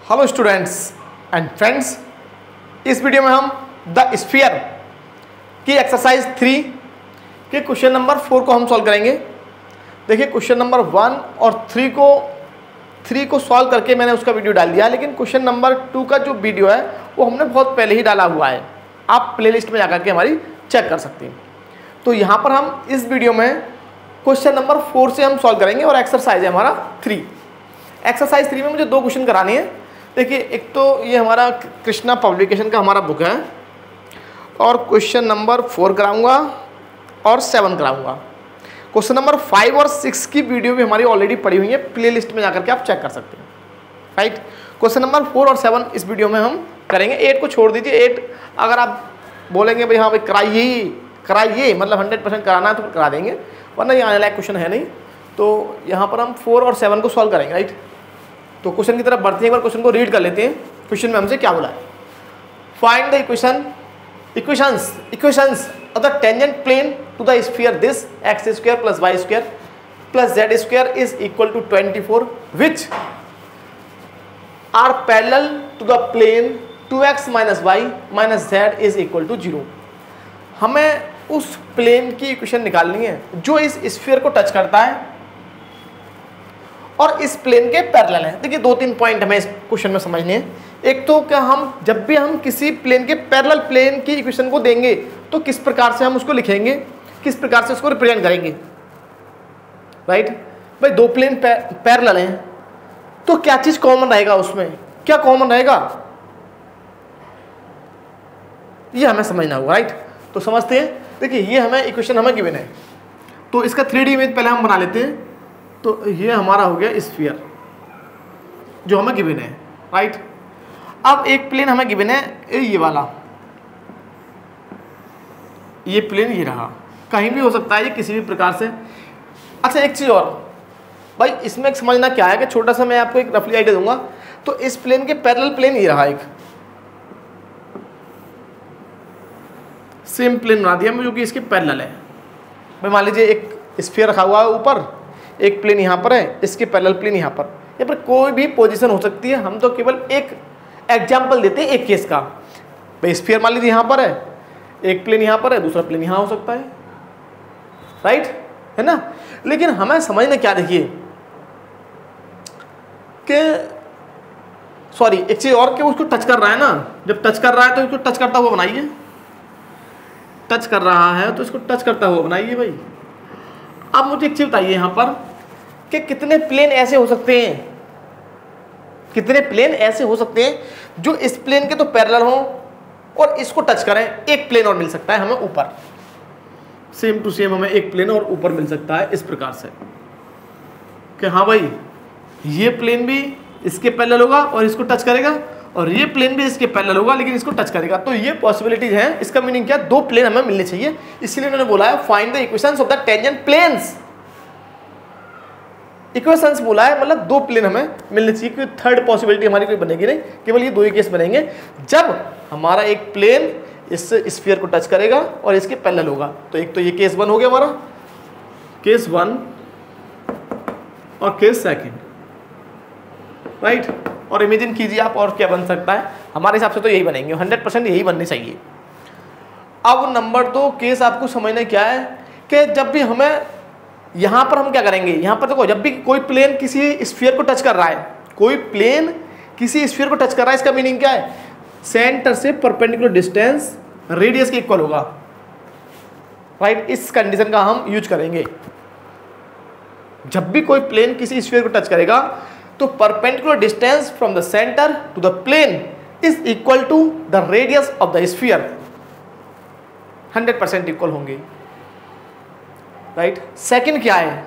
Hello students and friends, इस video में हम द स्फीयर की एक्सरसाइज 3 के क्वेश्चन नंबर 4 को हम सॉल्व करेंगे। देखिए, क्वेश्चन नंबर 1 और 3 को सॉल्व करके मैंने उसका वीडियो डाल दिया, लेकिन क्वेश्चन नंबर 2 का जो वीडियो है वो हमने बहुत पहले ही डाला हुआ है। आप प्लेलिस्ट में जाकर के हमारी चेक कर सकते हैं। तो यहाँ पर हम इस वीडियो में क्वेश्चन नंबर 4 से हम सॉल्व करेंगे और एक्सरसाइज है हमारा 3। एक्सरसाइज 3 में मुझे 2 क्वेश्चन कराने हैं। देखिए, एक तो ये हमारा कृष्णा पब्लिकेशन का हमारा बुक है और क्वेश्चन नंबर 4 कराऊंगा और 7 कराऊंगा। क्वेश्चन नंबर 5 और 6 की वीडियो भी हमारी ऑलरेडी पड़ी हुई है, प्लेलिस्ट में जाकर के आप चेक कर सकते हैं। राइट, क्वेश्चन नंबर 4 और 7 इस वीडियो में हम करेंगे। 8 को छोड़ दीजिए। 8 अगर आप बोलेंगे भाई हाँ भाई कराइए मतलब 100% कराना है तो करा देंगे, वरना ये आने लायक क्वेश्चन है नहीं। तो यहाँ पर हम 4 और 7 को सॉल्व करेंगे। राइट, तो क्वेश्चन की तरफ बढ़ते हैं, एक बार क्वेश्चन को रीड कर लेते हैं। क्वेश्चन में हमसे क्या बोला है, find the equations of the tangent plane to the sphere this x square plus y square plus z square is equal to 24 which are parallel to the plane 2x minus y minus z is equal to 0। हमें उस plane की equation निकालनी है जो इस sphere को touch करता है और इस प्लेन के पैरेलल है। देखिए, 2-3 पॉइंट हमें इस क्वेश्चन में समझने हैं। एक तो क्या हम जब भी हम किसी प्लेन के पैरेलल प्लेन की इक्वेशन को देंगे तो किस प्रकार से हम उसको लिखेंगे, किस प्रकार से उसको रिप्रेजेंट करेंगे। राइट भाई, 2 प्लेन पैरेलल हैं तो क्या चीज कॉमन रहेगा, उसमें क्या कॉमन रहेगा ये हमें समझना होगा। राइट, तो समझते हैं। देखिए, ये हमें इक्वेशन हमें गिवन है, तो इसका 3D इमेज पहले हम बना लेते हैं। तो ये हमारा हो गया स्फीयर जो हमें गिवन है। राइट, अब एक प्लेन हमें गिवन है ये वाला, ये प्लेन ये रहा, कहीं भी हो सकता है ये किसी भी प्रकार से। अच्छा, एक चीज़ और भाई, इसमें समझना क्या है कि छोटा सा मैं आपको एक रफली आइडिया दूंगा। तो इस प्लेन के पैरेलल प्लेन ये रहा, एक सेम प्लेन बना दिया जो कि इसके पैरेलल है। भाई मान लीजिए एक स्फीयर रखा हुआ है ऊपर, एक प्लेन यहाँ पर है, इसके पैरेलल प्लेन यहाँ पर कोई भी पोजीशन हो सकती है। हम तो केवल एक एग्जाम्पल देते हैं एक केस का। भाई स्फीयर मान लीजिए यहाँ पर है, एक प्लेन यहाँ पर है, दूसरा प्लेन यहाँ हो सकता है। राइट है ना। लेकिन हमें समझना क्या, देखिए कि सॉरी एक चीज़ और, कि उसको टच कर रहा है ना, जब टच कर रहा है तो इसको टच करता हुआ बनाइए। टच कर रहा है तो इसको टच करता हुआ बनाइए भाई। अब मुझे एक चीज बताइए यहाँ पर कि कितने प्लेन ऐसे हो सकते हैं, कितने प्लेन ऐसे हो सकते हैं जो इस प्लेन के तो पैरेलल हों और इसको टच करें। एक प्लेन और मिल सकता है हमें ऊपर, सेम टू सेम हमें एक प्लेन और ऊपर मिल सकता है इस प्रकार से कि हाँ भाई ये प्लेन भी इसके पैरेलल होगा और इसको टच करेगा, और ये प्लेन भी इसके पैरेलल होगा लेकिन इसको टच करेगा। तो ये पॉसिबिलिटीज हैं। इसका मीनिंग क्या, 2 प्लेन हमें मिलने चाहिए, इसलिए उन्होंने बोला है find the equations of the tangent planes. Equations बोला है मतलब 2 प्लेन हमें मिलने चाहिए, क्योंकि थर्ड पॉसिबिलिटी हमारी कोई बनेगी नहीं, केवल ये 2 ही केस बनेंगे जब हमारा एक प्लेन इस स्फीयर को टच करेगा और इसके पैरेलल होगा। तो एक तो ये केस 1 हो गया हमारा, केस 1 और केस 2। राइट, और इमेजिन कीजिए आप और क्या बन सकता है। हमारे हिसाब से तो यही बनेंगे, 100% यही बनने चाहिए। अब नंबर 2 केस आपको समझना क्या है कि जब भी हमें यहाँ पर हम क्या करेंगे, यहाँ पर देखो जब भी कोई प्लेन किसी स्फीयर को टच कर रहा है, कोई प्लेन किसी स्फीयर को टच कर रहा है, इसका मीनिंग क्या है, सेंटर से परपेंडिकुलर डिस्टेंस रेडियस के इक्वल होगा। राइट, इस कंडीशन का हम यूज करेंगे। जब भी कोई प्लेन किसी स्फीयर को टच करेगा तो perpendicular distance from the centre to the plane is equal to the radius of the sphere, 100% equal होंगे। राइट, सेकंड क्या है,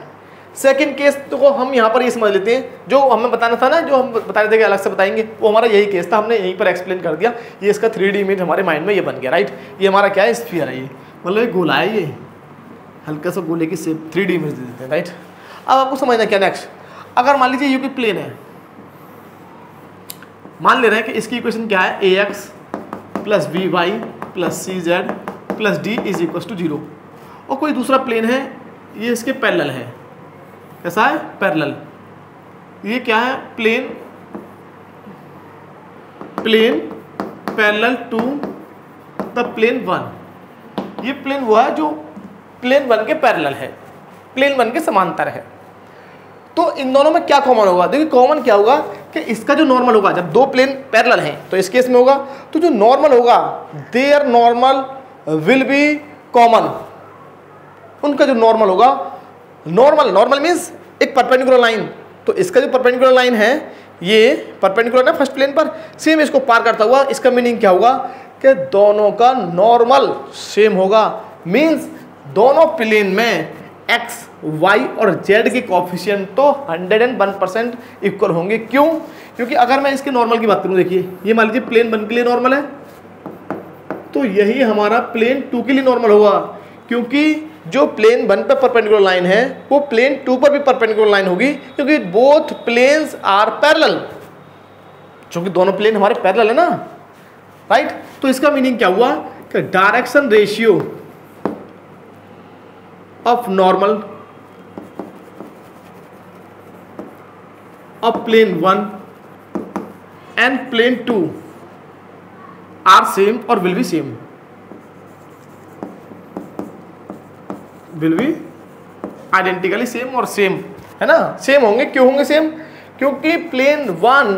सेकंड केस तो हम यहाँ पर ये समझ लेते हैं, जो हमें बताना था ना, जो हम बता रहे थे कि अलग से बताएंगे, वो हमारा यही केस था, हमने यहीं पर एक्सप्लेन कर दिया। ये इसका 3D इमेज हमारे माइंड में ये बन गया। राइट, ये हमारा क्या है, स्फीयर है, ये मतलब ये गोला है, ये हल्का सा गोले की शेप 3D इमेज दे देते हैं। राइट, अब आपको समझना क्या नेक्स्ट, अगर मान लीजिए ये कोई प्लेन है, मान ले रहे हैं कि इसकी इक्वेशन क्या है, ax plus by plus cz plus d is equal to 0, और कोई दूसरा प्लेन है ये इसके पैरेलल है। कैसा है, पैरेलल। ये क्या है, plane plane parallel to the plane 1। ये प्लेन वो है जो प्लेन 1 के पैरेलल है, प्लेन 1 के समांतर है। तो इन दोनों में क्या कॉमन होगा? देखिए कॉमन क्या होगा कि इसका जो नॉर्मल होगा, जब दो प्लेन पैरेलल हैं तो इस केस में होगा, तो जो नॉर्मल होगा there normal will be common. उनका जो नॉर्मल होगा, नॉर्मल मीन्स एक परपेंडिकुलर लाइन, तो इसका जो परपेंडिकुलर लाइन है ये परपेंडिकुलर है फर्स्ट प्लेन पर, सेम इसको पार करता हुआ, इसका मीनिंग क्या होगा कि दोनों का नॉर्मल सेम होगा। मीन्स दोनों प्लेन में x, y और z के कोफिशिएंट तो 101% इक्वल होंगे। क्यों? क्योंकि अगर मैं इसके नॉर्मल की बात करूं, देखिए ये मान लीजिए प्लेन 1 के लिए नॉर्मल है, तो यही हमारा प्लेन 2 के लिए नॉर्मल होगा, क्योंकि जो प्लेन 1 पर परपेंडिकुलर लाइन है वो प्लेन 2 पर भी परपेंडिकुलर लाइन होगी, क्योंकि बोथ प्लेन्स आर पैरेलल, क्योंकि दोनों प्लेन हमारे पैरेलल है ना, राइट। तो इसका मीनिंग क्या हुआ कि direction ratio of normal of plane 1 and plane 2 are same और will be same, will be identically same और सेम है ना, सेम होंगे। क्यों होंगे सेम? क्योंकि plane 1,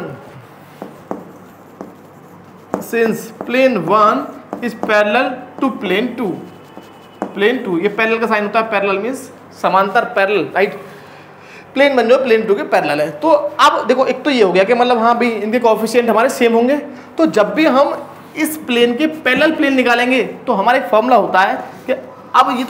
since plane 1 is parallel to plane 2, plane 2 ये पैरेलल का साइन होता है, पैरेलल मीन्स समांतर, पैरेलल, राइट। प्लेन 1 जो प्लेन 2 के पैरेलल है। तो अब देखो एक तो ये हो गया कि मतलब हाँ भी इनके कोएफिशिएंट हमारे सेम होंगे, तो जब भी हम इस प्लेन के पैरेलल प्लेन निकालेंगे तो हमारा एक फॉर्मूला होता है कि अब ये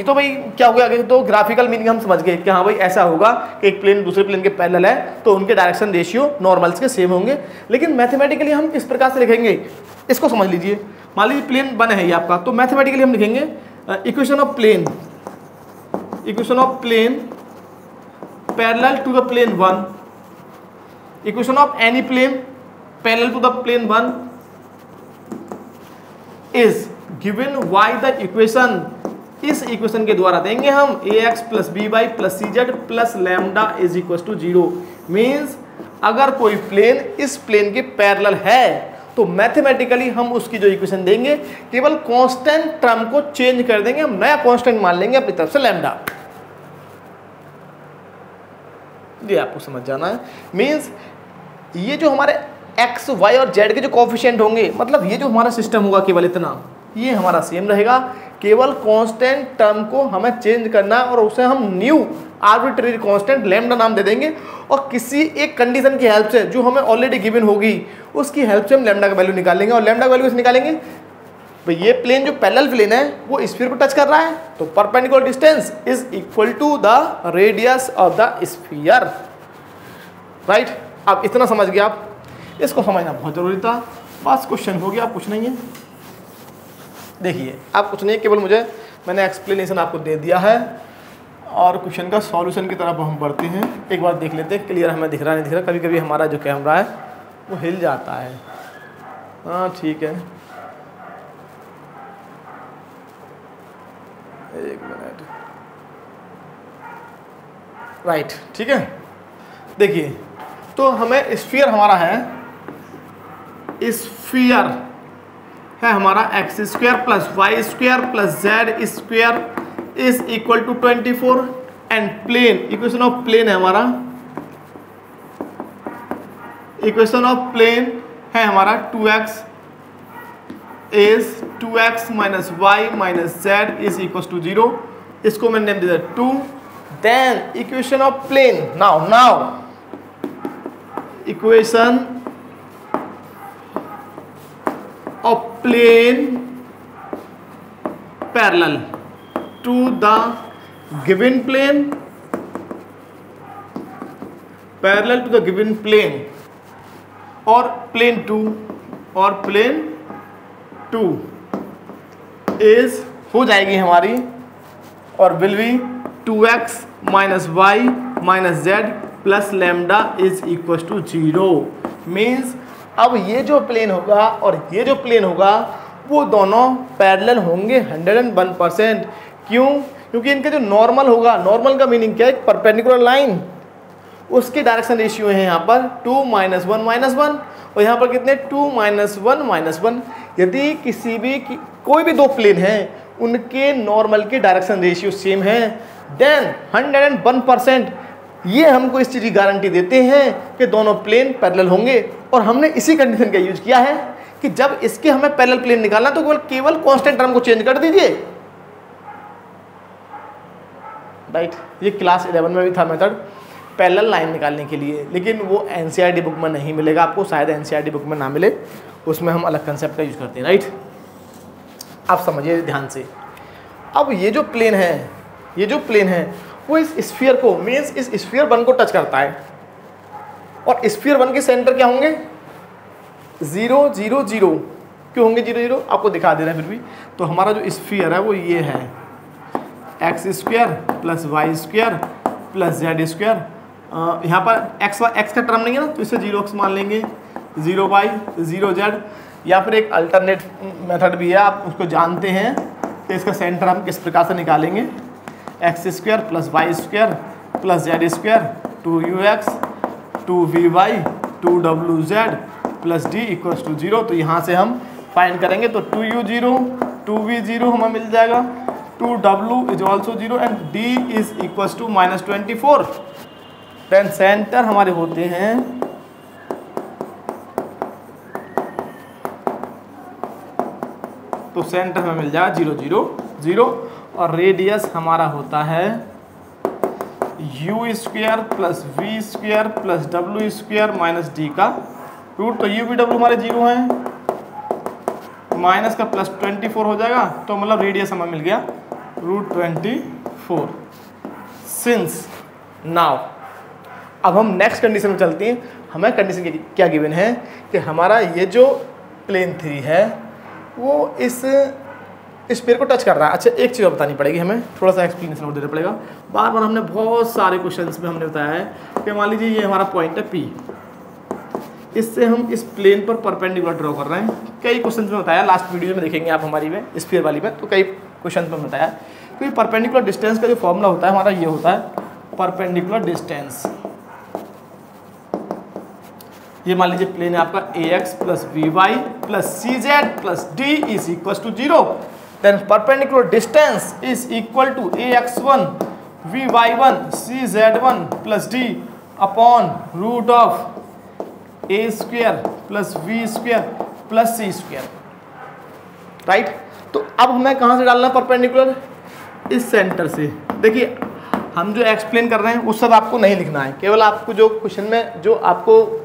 तो भाई क्या हो गया कि तो ग्राफिकल मीनिंग हम समझ गए कि हाँ भाई ऐसा होगा कि एक प्लेन दूसरे प्लेन के पैरेलल है तो उनके डायरेक्शन रेशियो नॉर्मल्स के सेम होंगे। लेकिन मैथमेटिकली हम किस प्रकार से लिखेंगे इसको समझ लीजिए। मान लीजिए प्लेन 1 है ये आपका, तो मैथमेटिकली हम लिखेंगे equation of plane parallel to the plane 1, equation of any plane parallel to the plane 1 is given by the equation. इस इक्वेशन के द्वारा देंगे हम ax plus b y plus c z plus lambda is equal to 0। Means अगर कोई plane इस plane के parallel है तो मैथमेटिकली हम उसकी जो इक्वेशन देंगे केवल कांस्टेंट टर्म को चेंज कर देंगे, हम नया कांस्टेंट मान लेंगे अपनी तरफ से लैम्डा। ये आपको समझ जाना है। मीन्स ये जो हमारे x, y और z के जो कोएफिशिएंट होंगे, मतलब ये जो हमारा सिस्टम होगा केवल इतना, ये हमारा सेम रहेगा। केवल कांस्टेंट टर्म को हमें चेंज करना है और उसे हम न्यू आर्बिट्रेरी कांस्टेंट लैम्डा नाम दे देंगे, और किसी एक कंडीशन की हेल्प से जो हमें ऑलरेडी गिवन होगी उसकी हेल्प से हम लैम्डा का वैल्यू निकालेंगे। और लैम्डा का वैल्यू कैसे निकालेंगे? भाई ये प्लेन जो पैरेलल प्लेन है वो स्फीयर को टच कर रहा है, तो perpendicular distance is equal to the radius of the sphere, right. अब इतना समझ गया आप, इसको समझना बहुत जरूरी था। बस क्वेश्चन हो गया, कुछ नहीं है। देखिए आप कुछ नहीं, केवल मैंने एक्सप्लेनेशन आपको दे दिया है और क्वेश्चन का सॉल्यूशन की तरफ हम बढ़ते हैं। एक बार देख लेते हैं, क्लियर हमें दिख रहा नहीं दिख रहा, कभी कभी हमारा जो कैमरा है वो हिल जाता है। हाँ ठीक है, एक मिनट, राइट, ठीक है। देखिए तो हमें स्फीयर हमारा है, स्फीयर है हमारा x square plus y square plus z square is equal to 24 and plane, equation of plane है हमारा, इक्वेशन ऑफ प्लेन है हमारा 2x is 2x minus y minus z is equal to 0। इसको मैंने नेम दिया 2। Then equation of plane, now equation of plane parallel to the given plane, parallel to the given plane और plane 2 और plane 2 is हो जाएगी हमारी और will be 2x minus y minus z plus lambda is equals to 0। Means अब ये जो plane होगा और ये जो प्लेन होगा वो दोनों पैरेलल होंगे 101%। क्यों? क्योंकि इनका जो नॉर्मल होगा, नॉर्मल का मीनिंग क्या है? परपेंडिकुलर लाइन, उसके डायरेक्शन रेशियो है यहाँ पर 2 - 1 - 1 और यहाँ पर कितने 2 -1 -1। यदि किसी भी कोई भी दो प्लेन हैं उनके नॉर्मल के डायरेक्शन रेशियो सेम है, देन 101% ये हमको इस चीज़ की गारंटी देते हैं कि दोनों प्लेन पैरेलल होंगे। और हमने इसी कंडीशन का यूज किया है कि जब इसके हमें पैरेलल प्लेन निकालना तो केवल कांस्टेंट टर्म को चेंज कर दीजिए, राइट। ये क्लास 11 में भी था मेथड पैरेलल लाइन निकालने के लिए, लेकिन वो एनसीईआरटी बुक में नहीं मिलेगा आपको, शायद एनसीईआरटी बुक में ना मिले, उसमें हम अलग कंसेप्ट का यूज करते हैं, राइट। आप समझिए ध्यान से। अब ये जो प्लेन है वो इस स्फीयर को मीन्स इस स्फीयर 1 को टच करता है, और स्फीयर 1 के सेंटर क्या होंगे 0 0 0। क्यों होंगे 0 0? आपको दिखा दे रहा है फिर भी। तो हमारा जो स्फीयर है वो ये है x² + y² + z²। यहाँ पर x का टर्म नहीं है ना, तो इसे 0x मान लेंगे, 0y 0z। या फिर एक अल्टरनेट मेथड भी है, आप उसको जानते हैं, तो इसका सेंटर हम किस प्रकार से निकालेंगे, x² + y² + z² 2ux 2vy 2wz + d = 0। तो यहाँ से हम फाइंड करेंगे, तो 2u 0 2v 0 हमें मिल जाएगा, 2w = 0 and d = -24। Then centre हमारे होते हैं तो सेंटर हमें मिल जाएगा 0 0 0 और रेडियस हमारा होता है u² + v² + w² - d का रूट। तो u v w हमारे 0 हैं, माइनस का +24 हो जाएगा, तो मतलब रेडियस हमें मिल गया √24। सिंस नाउ अब हम नेक्स्ट कंडीशन में चलते हैं। हमें कंडीशन क्या गिवन है कि हमारा ये जो प्लेन 3 है वो इस पेयर को टच कर रहा है। अच्छा एक चीज़ बतानी पड़ेगी, हमें थोड़ा सा एक्सप्लेनेशन और देना पड़ेगा। बार बार हमने बहुत सारे क्वेश्चंस में हमने बताया है कि मान लीजिए ये हमारा पॉइंट है P, इससे हम इस प्लेन पर परपेंडिकुलर ड्रॉ कर रहे हैं। कई क्वेश्चंस में बताया, लास्ट वीडियो में देखेंगे आप हमारी में स्फीयर वाली में, तो कई क्वेश्चन में बताया कि परपेंडिकुलर डिस्टेंस का जो फॉर्मूला होता है हमारा ये होता है परपेंडिकुलर डिस्टेंस। ये मान लीजिए प्लेन है आपका ax + vy + cz + d = 0। Then perpendicular distance is equal to ax1 vy1 cz1 + d upon √a² + v² + c², right. तो अब हमें कहाँ से डालना है परपेंडिकुलर, इस सेंटर से। देखिए हम जो एक्सप्लेन कर रहे हैं वो सब आपको नहीं लिखना है, केवल आपको जो क्वेश्चन में जो आपको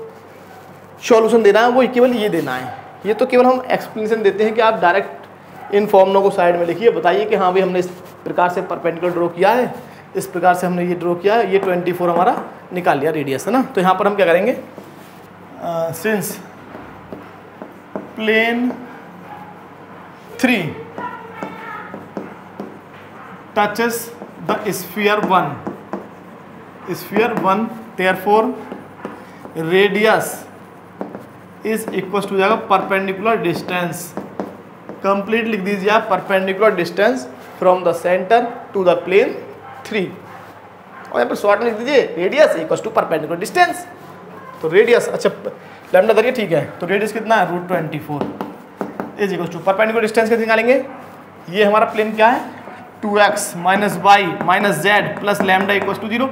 सॉल्यूशन देना है वो केवल ये देना है। ये तो केवल हम एक्सप्लेनेशन देते हैं कि आप डायरेक्ट इन फॉर्मुलों को साइड में लिखिए, बताइए कि हाँ भाई हमने इस प्रकार से परपेंडिकुलर ड्रॉ किया है, इस प्रकार से हमने ये ड्रॉ किया है, ये 24 हमारा निकाल लिया रेडियस, है ना। तो यहाँ पर हम क्या करेंगे, since plane 3 touches the sphere 1 therefore radius is equal to जाएगा परपेंडिकुलर डिस्टेंस। कंप्लीट लिख दीजिए आप, perpendicular distance from the centre to the plane 3, और यहाँ पर शॉर्ट में लिख दीजिए radius equal to perpendicular distance. तो रेडियस, अच्छा लैम्डा धरिए, ठीक है। तो रेडियस कितना है √24 is equal to perpendicular distance कैसे निकालेंगे, ये हमारा प्लेन क्या है 2x - y - z + lambda = 0।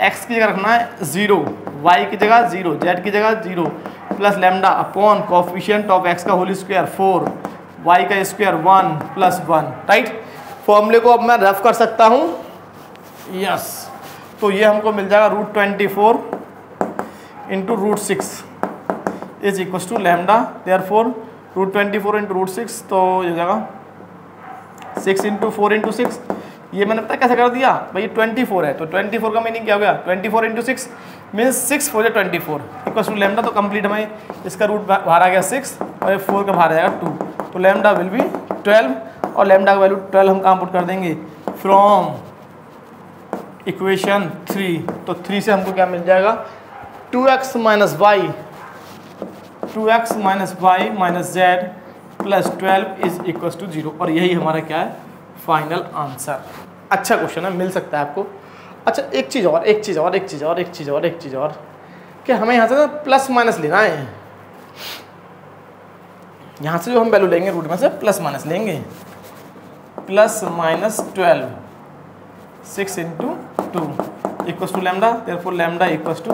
x की जगह रखना है 0, y की जगह 0, z की जगह 0 + lambda upon coefficient of x का होल स्क्वायर 4, y का स्क्वायर 1 + 1, राइट। फॉर्मूले को अब मैं रफ कर सकता हूँ, यस। तो ये हमको मिल जाएगा √24 × √6 is equal to lambda, therefore √24 × √6, तो ये हो जाएगा 6 × 4 × 6। ये मैंने पता कैसे कर दिया भाई, ये 24 है, तो 24 का मीनिंग क्या हो गया, 24 × 6 मीन्स 6 4 24 इक्वल टू लैम्डा। तो कंप्लीट हमें इसका रूट बाहर आ गया 6 और ये 4 का बाहर आ जाएगा 2, तो लैम्डा विल बी 12, और लैम्डा का वैल्यू 12 हम कहाँ पुट कर देंगे, फ्रॉम इक्वेशन 3। तो 3 से हमको क्या मिल जाएगा 2x - y - z + 12 is equal to 0, और यही हमारा क्या है फाइनल आंसर। अच्छा क्वेश्चन है, मिल सकता है आपको। अच्छा एक चीज़ और कि हमें यहाँ से ना प्लस माइनस लेना है, यहाँ से जो हम वैल्यू लेंगे रूट में से प्लस माइनस लेंगे, plus minus 12 6 into 2 equals to lambda, therefore lambda equals to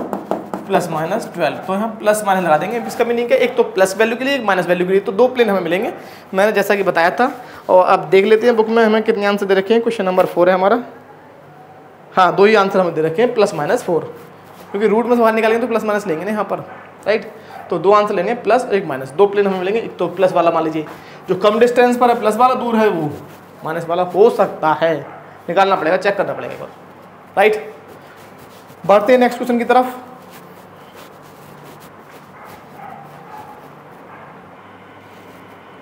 plus minus 12। तो हम प्लस माइनस लगा देंगे। इसका मीनिंग है एक तो प्लस वैल्यू के लिए, एक माइनस वैल्यू के लिए, तो दो प्लेन हमें मिलेंगे, मैंने जैसा कि बताया था। और अब देख लेते हैं बुक में हमें कितने आंसर दे रखे हैं। क्वेश्चन नंबर 4 है हमारा। हाँ, दो ही आंसर हमें दे रखे हैं, प्लस माइनस 4, क्योंकि रूट में से बाहर निकालेंगे तो प्लस माइनस लेंगे ना यहाँ पर, राइट। तो दो आंसर लेंगे, प्लस एक माइनस, दो प्लेन हमें मिलेंगे। एक तो प्लस वाला मान लीजिए जो कम डिस्टेंस पर है प्लस वाला, दूर है वो माइनस वाला हो सकता है, निकालना पड़ेगा, चेक करना पड़ेगा एक बार, राइट। बढ़ते हैं नेक्स्ट क्वेश्चन की तरफ।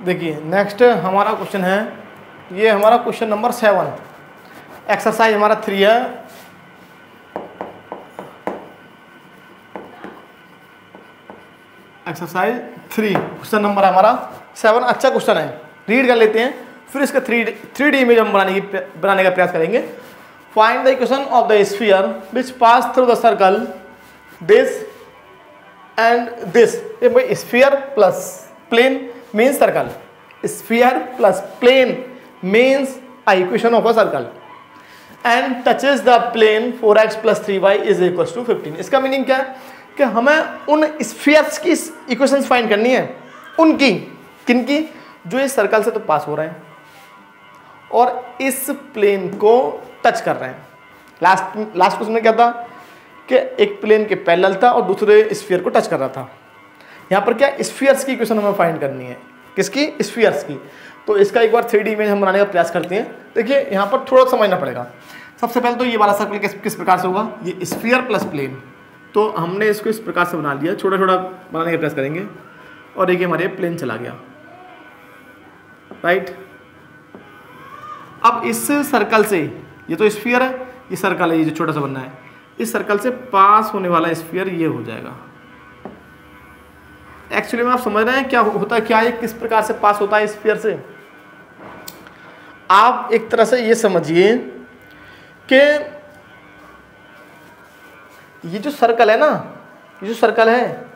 देखिए नेक्स्ट हमारा क्वेश्चन है, ये हमारा क्वेश्चन नंबर 7, एक्सरसाइज हमारा 3 है। एक्सरसाइज 3 क्वेश्चन नंबर हमारा 7, अच्छा क्वेश्चन है, रीड कर लेते हैं, फिर इसका 3D इमेज हम बनाने का प्रयास करेंगे। Find the equation of the sphere which pass through the circle this and this. ये भाई sphere plus plane means circle, sphere plus plane means a equation of a circle and touches the plane 4x plus 3y is equals to 15। इसका meaning क्या है कि हमें उन spheres की equations find करनी है, उनकी, किनकी, जो इस सर्कल से तो पास हो रहे हैं और इस प्लेन को टच कर रहे हैं। लास्ट क्वेश्चन में क्या था कि एक प्लेन के पैरेलल था और दूसरे स्फीयर को टच कर रहा था। यहाँ पर क्या, स्फीयर्स की इक्वेशन हमें फाइंड करनी है, किसकी, स्फीयर्स की। तो इसका एक बार 3D इमेज हम बनाने का प्रयास करते हैं। देखिए यहाँ पर थोड़ा समझना पड़ेगा। सबसे पहले तो ये वाला सर्कल किस प्रकार से होगा, ये स्फीयर प्लस प्लेन, तो हमने इसको इस प्रकार से बना लिया, छोटा छोटा बनाने का प्रयास करेंगे। और देखिए हमारे प्लेन चला गया, राइट। अब इस सर्कल से, ये तो स्फीयर है, ये सर्कल है, ये जो छोटा सा बनना है, इस सर्कल से पास होने वाला स्फीयर ये हो जाएगा। एक्चुअली में आप समझ रहे हैं क्या होता है, क्या ये किस प्रकार से पास होता है स्फीयर से। आप एक तरह से ये समझिए कि ये जो सर्कल है ना, ये जो सर्कल है,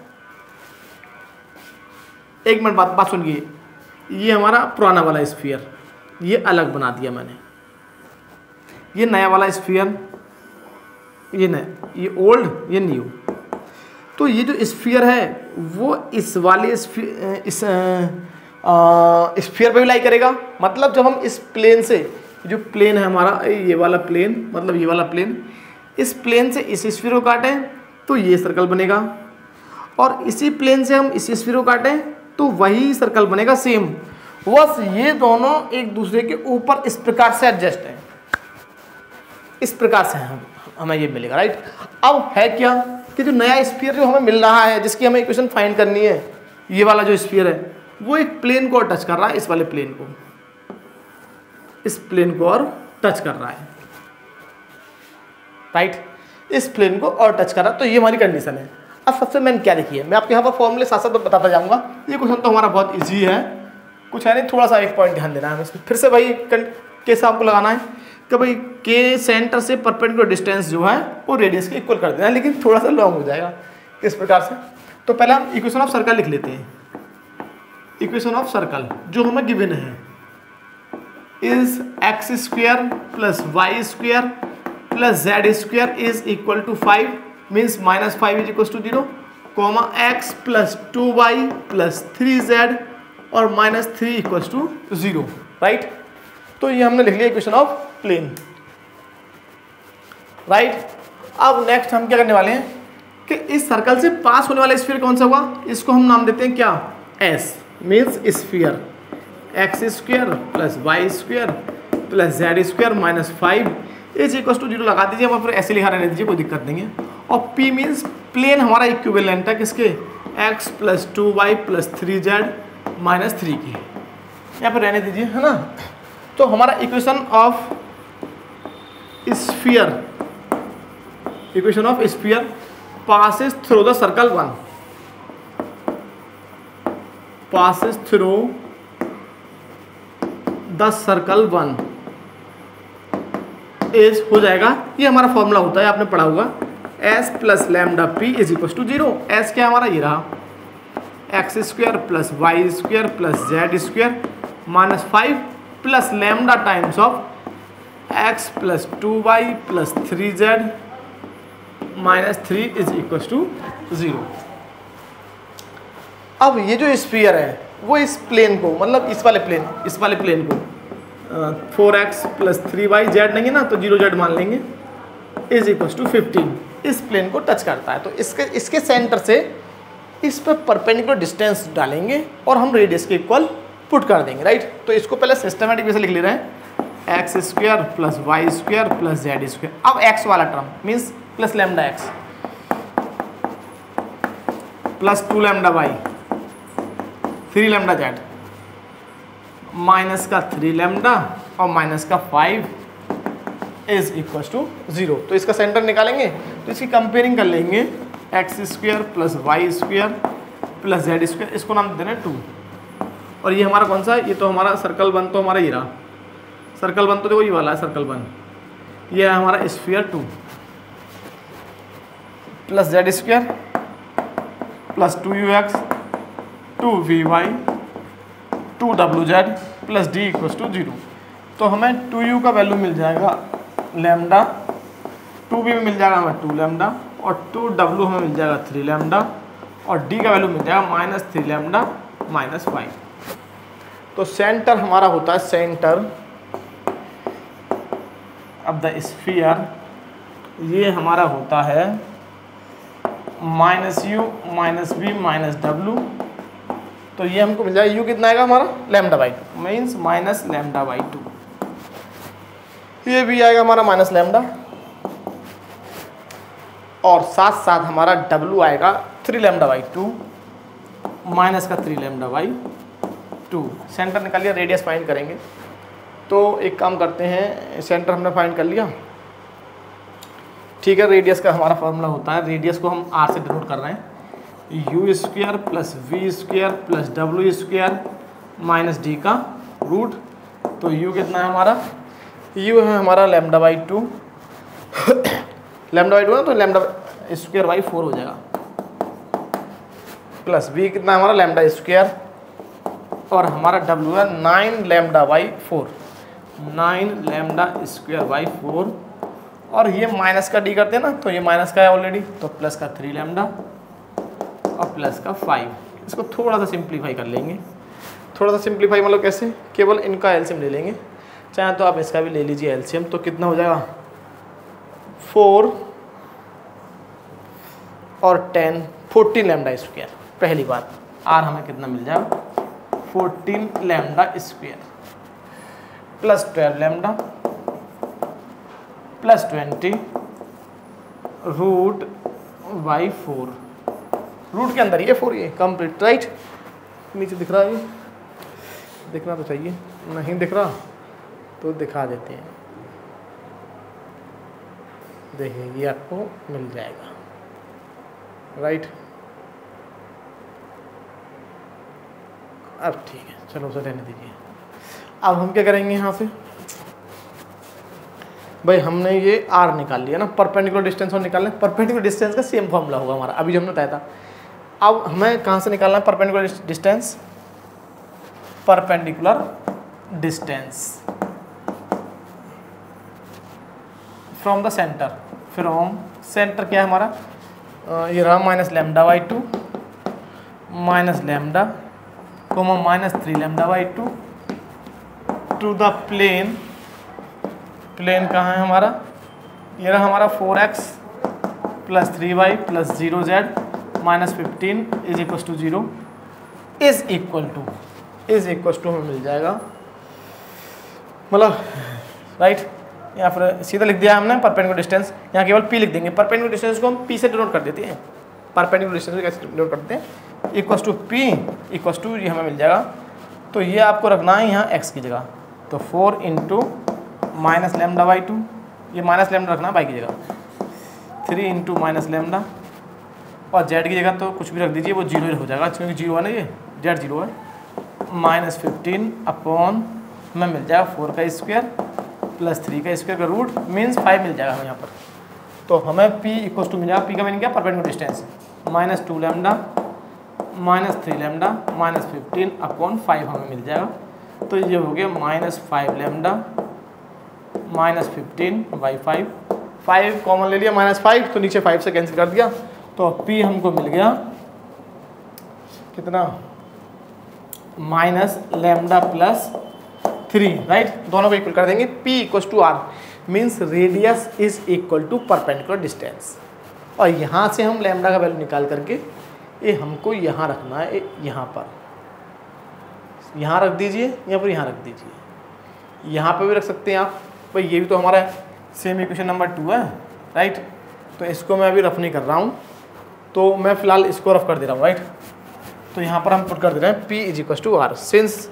एक मिनट बात सुनिए, ये हमारा पुराना वाला स्फीयर, ये अलग बना दिया मैंने, ये नया वाला स्फीयर, ये नया, ये ओल्ड, ये न्यू। तो ये जो स्फीयर है वो इस वाले स्फीयर पे भी लाई करेगा। मतलब जब हम इस प्लेन से, जो प्लेन है हमारा ये वाला प्लेन, मतलब ये वाला प्लेन, इस प्लेन से इस स्फीयर को काटें तो ये सर्कल बनेगा, और इसी प्लेन से हम इस स्फीयर को काटें तो वही सर्कल बनेगा सेम। बस ये दोनों एक दूसरे के ऊपर इस प्रकार से एडजस्ट हैं, इस प्रकार से हमें ये मिलेगा, राइट। अब है क्या कि जो नया स्फीयर जो हमें मिल रहा है, जिसकी हमें इक्वेशन फाइंड करनी है, ये वाला जो स्फीयर है वो एक प्लेन को और टच कर रहा है, इस वाले प्लेन को, इस प्लेन को और टच कर रहा है, राइट। इस प्लेन को और टच कर रहा है, तो ये हमारी कंडीशन है। अब सबसे मेन क्या देखिए, मैं आपके यहाँ पर फॉर्मूले साथ साथ बताता जाऊँगा। ये क्वेश्चन तो हमारा बहुत ईजी है, कुछ है नहीं, थोड़ा सा एक पॉइंट ध्यान देना है हमें। फिर से भाई कैसे आपको लगाना है कि भाई के सेंटर से परपेंडिकुलर डिस्टेंस जो है वो रेडियस के इक्वल कर देना है, लेकिन थोड़ा सा लॉन्ग हो जाएगा। किस प्रकार से, तो पहले हम इक्वेशन ऑफ सर्कल लिख लेते हैं। इक्वेशन ऑफ सर्कल जो हमें गिवन है is x square plus y square plus z square is equal to 5 means -5 is equal to 0, comma x plus 2y plus 3z और -3 इक्वल टू 0, राइट। तो ये हमने लिख लिया इक्वेशन ऑफ प्लेन, राइट। अब नेक्स्ट हम क्या करने वाले हैं कि इस सर्कल से पास होने वाला स्फीयर कौन सा हुआ, इसको हम नाम देते हैं क्या, s means sphere, x square plus y square plus z square -5 is equal to 0 लगा दीजिए, हम फिर ऐसे लिखा रहने दीजिए, कोई दिक्कत नहीं है। और P मीन्स प्लेन हमारा इक्विवेलेंट है किसके, x plus 2y plus 3z -3 की, यहाँ पर रहने दीजिए, है ना। तो हमारा equation of sphere, equation of sphere passes through the circle 1, passes through the circle 1 is हो जाएगा, ये हमारा फॉर्मूला होता है, आपने पढ़ा होगा, s plus lambda p is equal to 0। S क्या हमारा ये रहा, x square plus y square plus z square minus 5 plus lambda times of x plus 2y plus 3z minus 3 is equal to 0। अब ये जो स्फीयर है वो इस प्लेन को, मतलब इस वाले प्लेन को 4x प्लस 3y जेड लेंगे ना तो 0 जेड मान लेंगे, इज इक्वल टू 15, इस प्लेन को टच करता है। तो इसके सेंटर से इस पर परपेंडिकुलर डिस्टेंस डालेंगे और हम रेडियस के इक्वल पुट कर देंगे, राइट। तो इसको पहले सिस्टमेटिक वे से लिख ले रहे हैं, x square plus y square plus z square. अब एक्स वाला term means plus lambda x plus 2 lambda y 3 lambda z minus का 3 लैम्डा और माइनस का 5 इज इक्वल टू 0। तो इसका सेंटर निकालेंगे तो इसकी कंपेयरिंग कर लेंगे, x square plus y square plus z square, इसको नाम दे रहे हैं 2। और ये हमारा कौन सा है, ये तो हमारा सर्कल 1 तो हमारा ये रहा, सर्कल 1 तो देखो ये वाला है सर्कल 1, ये है हमारा sphere 2 plus z square plus 2ux 2vy 2wz plus d equal to 0। तो हमें 2u का वैल्यू मिल जाएगा लैम्डा, 2v में मिल जाएगा हमें 2 लैम्डा और 2w हमें मिल जाएगा 3 लैम्डा और d का वैल्यू मिल जाएगा माइनस 3 लैम्डा माइनस 5। तो सेंटर हमारा होता है, सेंटर ऑफ द स्फीयर ये हमारा होता है minus u minus b minus डब्लू। तो ये हमको मिल जाएगा यू कितना आएगा हमारा lambda by 2 means minus lambda by 2, ये भी आएगा हमारा माइनस लैम्डा और साथ साथ हमारा डब्लू आएगा 3 लैम्डा बाई 2 माइनस का 3 लैम्डा बाई 2। सेंटर निकाल लिया, रेडियस फाइंड करेंगे। तो एक काम करते हैं, सेंटर हमने फाइंड कर लिया, ठीक है। रेडियस का हमारा फॉर्मूला होता है, रेडियस को हम आर से डिनोट कर रहे हैं, u square plus v square plus डब्ल्यू स्क्वायर माइनस डी का रूट। तो यू कितना है हमारा, यू है हमारा लैम्डा बाई 2 लैम्डा बाई 2 ना, तो लैम्डा स्क्वायर बाई 4 हो जाएगा, प्लस वी कितना है हमारा लैम्डा स्क्वायर और हमारा डब्ल्यू है 9 lambda by 4 9 lambda square by 4 और ये माइनस का डी करते हैं ना, तो ये माइनस का है ऑलरेडी, तो प्लस का 3 लैम्डा और प्लस का 5। इसको थोड़ा सा सिंप्लीफाई कर लेंगे, थोड़ा सा सिंप्लीफाई मतलब कैसे, केवल इनका एलसीएम ले लेंगे, चाहे तो आप इसका भी ले लीजिए एलसीएम। तो कितना हो जाएगा 4 और 10 14 लैम्डा स्क्वायर। पहली बात आर हमें कितना मिल जाएगा 14 lambda square plus 12 lambda plus 20 root by 4, root के अंदर ये 4 ये कंप्लीट, राइट। नीचे दिख रहा है, ये दिखना तो चाहिए, नहीं दिख रहा तो दिखा देते हैं, देखिए ये आपको मिल जाएगा, राइट। अब ठीक है, चलो उसे रहने दीजिए। अब हम क्या करेंगे यहाँ से, भाई हमने ये आर निकाल लिया ना, परपेंडिकुलर डिस्टेंस और निकालना है, परपेंडिकुलर डिस्टेंस का सेम फॉर्मूला होगा हमारा अभी जो हमने बताया था। अब हमें कहाँ से निकालना है perpendicular distance, perpendicular distance from the centre, from centre क्या है हमारा ये रहा minus lambda by 2 minus lambda comma minus 3 lambda by 2 to the plane, plane कहाँ है हमारा, ये रहा हमारा 4x plus 3y plus 0z minus 15 is equal to 0 is equal to हमें मिल जाएगा, मतलब राइट। यहाँ पर सीधा लिख दिया हमने परपेंडिकुलर डिस्टेंस, यहाँ केवल p लिख देंगे, परपेंडिकुलर डिस्टेंस को हम p से डिनोट कर देते हैं, परपेंडिकुलर डिस्टेंस को कैसे डिनोट करते हैं, equal to p equal to ये हमें मिल जाएगा। तो ये आपको रखना है यहाँ x की जगह, तो 4 इंटू माइनस लैम्डा बाई 2, ये माइनस लैम्डा रखना है बाई की जगह, 3 इंटू माइनस लैम्डा और z की जगह तो कुछ भी रख दीजिए, वो 0 हो जाएगा क्योंकि 0 है ना, ये z 0 है, माइनस 15 अपॉन हमें मिल जाएगा 4 का स्क्वायर प्लस 3 का स्क्वायर का रूट मीन्स 5 मिल जाएगा हमें यहाँ पर। तो हमें p इक्वल टू मिल जाएगा, p का मीनिंग क्या, perpendicular distance, minus 2 lambda -3 lambda -15/5 हमें मिल जाएगा। तो ये हो गया -5 लैम्डा -15/5। 5 कॉमन ले लिया, -5 तो नीचे 5 से कैंसिल कर दिया, तो P हमको मिल गया कितना, -λ+3, राइट। दोनों को इक्वल कर देंगे। P = R means radius is equal to perpendicular distance. और यहाँ से हम लैम्डा का वैल्यू निकाल करके ये हमको यहाँ रखना है, यहाँ पर, यहाँ रख दीजिए या फिर यहाँ रख दीजिए, यहाँ पे भी रख सकते हैं आप। भाई ये भी तो हमारा सेम इक्वेशन नंबर 2 है, राइट। तो इसको मैं अभी रफ नहीं कर रहा हूँ, तो मैं फिलहाल इसको रफ कर दे रहा हूँ, राइट। तो यहाँ पर हम पुट कर दे रहे हैं P = R। Since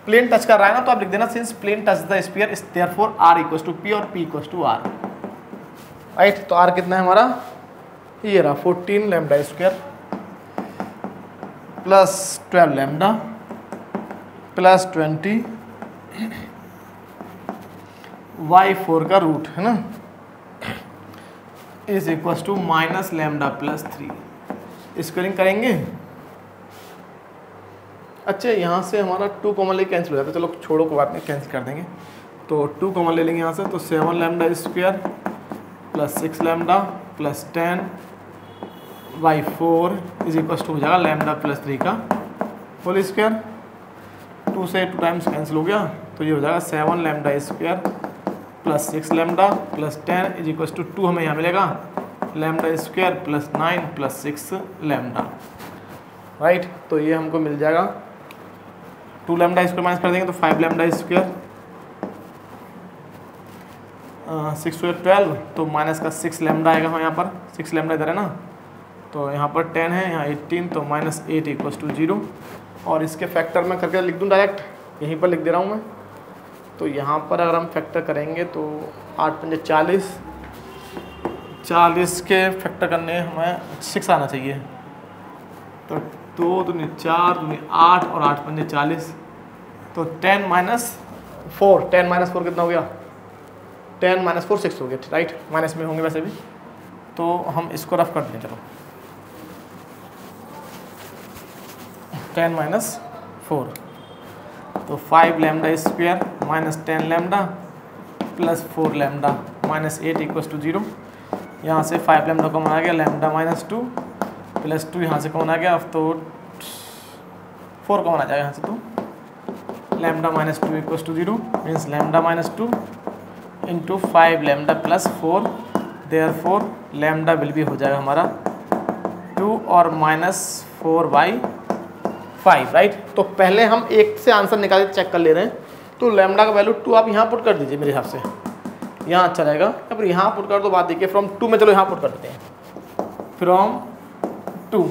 plane touch कर रहा है ना, तो आप लिख देना since plane touch the sphere is therefore R = P और P = R, राइट। तो R कितना है हमारा, ये रहा 14 lambda square plus 12 lambda plus 20 y4 का रूट है ना, इज इक्वल टू -λ+3। स्क्वायरिंग करेंगे। अच्छा यहाँ से हमारा 2 कॉमन ले कैंसिल हो जाता है, चलो छोड़ो को बात नहीं, कैंसिल कर देंगे। तो 2 कॉमन ले लेंगे यहाँ से, तो 7 lambda square plus 6 lambda plus 10 y4 is equal to हो जाएगा λ+3 का होल स्क्वायर। 2 से 2 टाइम्स कैंसिल हो गया, तो ये हो जाएगा 7 lambda square plus 6 lambda plus 10 is equal to 2 हमें यहाँ मिलेगा lambda square plus 9 plus 6 lambda, right. तो ये हमको मिल जाएगा 2 लैम्डा स्क्वायर माइनस कर देंगे तो 5 लैम्डा स्क्वायर 6 × 12, तो माइनस का 6 लैम्डा आएगा। हाँ यहाँ पर 6 लैम्डा इधर है ना, तो यहाँ पर 10 है, यहाँ 18, तो -8 = 0। और इसके फैक्टर में करके लिख दूँ डायरेक्ट, यहीं पर लिख दे रहा हूँ मैं। तो यहाँ पर अगर हम फैक्टर करेंगे तो 8 × 5 = 40 के फैक्टर करने हमें 6 आना चाहिए। तो 2 दूनी 4 दूनी 8 और 8 × 5 = 40, तो 10 - 4, 10 - 4 कितना हो गया, 10 - 4 6 हो गया, राइट। माइनस में होंगे वैसे भी, तो हम इसको रफ कर दें। चलो 10 - 4, तो 5 lambda square minus 10 lambda plus 4 lambda -8 = 0। यहाँ से 5 लैम्डा कॉमन आ गया, लैम्डा -2 प्लस 2 यहाँ से कौन आ गया, अब तो 4 कौन आ जाएगा यहाँ से, तो lambda -2 = 0 means lambda -2 into 5 lambda plus 4, therefore lambda will भी हो जाएगा हमारा 2 और -4/5, राइट। तो पहले हम एक से आंसर निकाल के चेक कर ले रहे हैं। तो लैम्डा का वैल्यू 2 आप यहाँ पुट कर दीजिए मेरे हिसाब से, यहाँ अच्छा रहेगा, या फिर यहाँ पुट कर दो। बात देखिए फ्रॉम 2 में, चलो यहाँ पुट कर देते हैं फ्रॉम 2।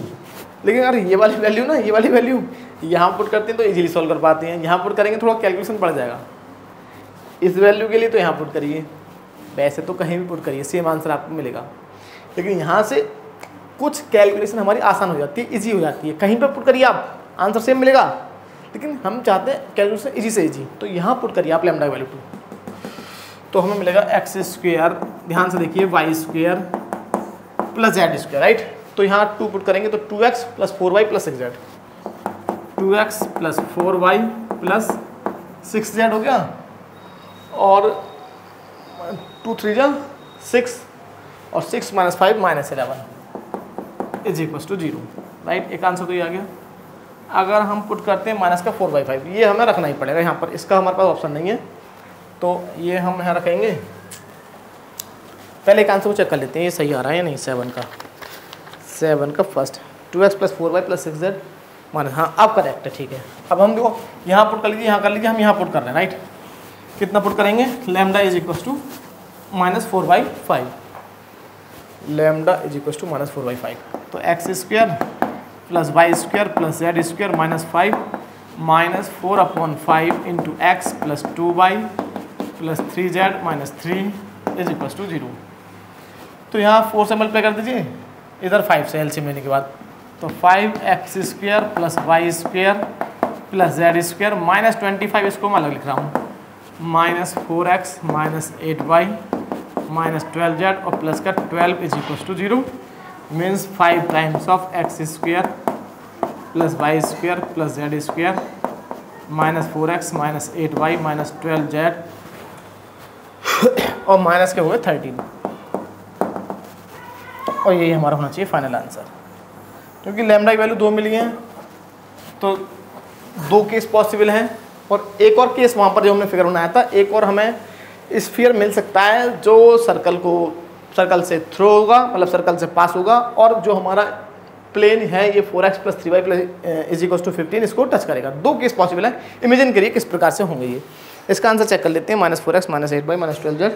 लेकिन अगर ये वाली वैल्यू ना, ये वाली वैल्यू यहाँ पुट करते हैं तो इजीली सॉल्व कर पाते हैं, यहाँ पुट करेंगे थोड़ा कैलकुलेशन पड़ जाएगा। इस वैल्यू के लिए तो यहाँ पुट करिए, वैसे तो कहीं भी पुट करिए सेम आंसर आपको मिलेगा, लेकिन यहाँ से कुछ कैलकुलेशन हमारी आसान हो जाती है, इजी हो जाती है। कहीं पर पुट करिए आप आंसर सेम मिलेगा, लेकिन हम चाहते हैं कैलकुलेशन इजी से इजी, तो यहाँ पुट करिए आप लैम्डा वैल्यू 2, तो हमें मिलेगा x², ध्यान से देखिए y² प्लस z², राइट। तो यहाँ 2 पुट करेंगे तो 2x + 4y + 6z, 2x + 4y + 6z हो गया, और 2 3 जा 6 और 6 - 5 -11 इज इक्वल टू 0, राइट। एक आंसर तो ये आ गया। अगर हम पुट करते हैं -4/5, ये हमें रखना ही पड़ेगा यहाँ पर, इसका हमारे पास ऑप्शन नहीं है, तो ये हम यहाँ रखेंगे। पहले एक आंसर को चेक कर लेते हैं, ये सही आ रहा है या नहीं। 7 का first 2x + 4y + 6z minus, हाँ अब करेक्ट है, ठीक है। अब हम देखो यहाँ पुट कर लीजिए, यहाँ कर लीजिए, हम यहाँ पुट कर रहे हैं, राइट। कितना पुट करेंगे, lambda is equal to -4/5, lambda is equal to -4/5, तो x² + y² + z² -5 -4/5 into x + 2y + 3z - 3 is equal to 0। तो यहाँ 4 से मल्टीप्लाई कर दीजिए, इधर 5 से एलसीएम लेने के बाद, तो 5x² + y² + z² -25, इसको मैं अलग लिख रहा हूँ, -4x -8y -12z और प्लस का 12 is equal to 0 means 5 times of x² plus y square plus z square minus 4x minus 8y minus 12z और माइनस के हुए 13 और यही हमारा होना चाहिए फाइनल आंसर। क्योंकि लैम्डा की वैल्यू 2 मिली है तो 2 केस पॉसिबल हैं और एक और केस वहाँ पर जो हमने फिगर बनाया था, एक और हमें स्फीयर मिल सकता है जो सर्कल से थ्रो होगा, मतलब सर्कल से पास होगा और जो हमारा प्लेन है ये 4x plus 3y plus is equal to 15 इसको टच करेगा। 2 केस पॉसिबल है, इमेजिन करिए किस प्रकार से होंगे ये। इसका आंसर चेक कर लेते हैं, minus 4x minus 8y minus 12z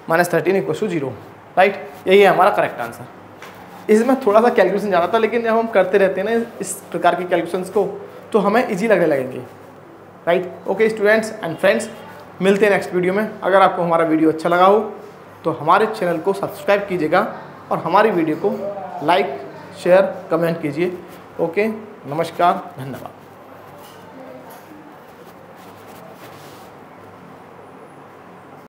minus 13 equal to 0, right. यही है हमारा करेक्ट आंसर। इसमें थोड़ा सा कैलकुलेशन ज़्यादा था, लेकिन जब हम करते रहते हैं ना इस प्रकार की कैलकुलेशंस को तो हमें ईजी लगने लगेंगे, right. Okay students and friends, मिलते हैं नेक्स्ट वीडियो में। अगर आपको हमारा वीडियो अच्छा लगा हो तो हमारे चैनल को सब्सक्राइब कीजिएगा और हमारी वीडियो को लाइक शेयर कमेंट कीजिए। ओके, नमस्कार, धन्यवाद।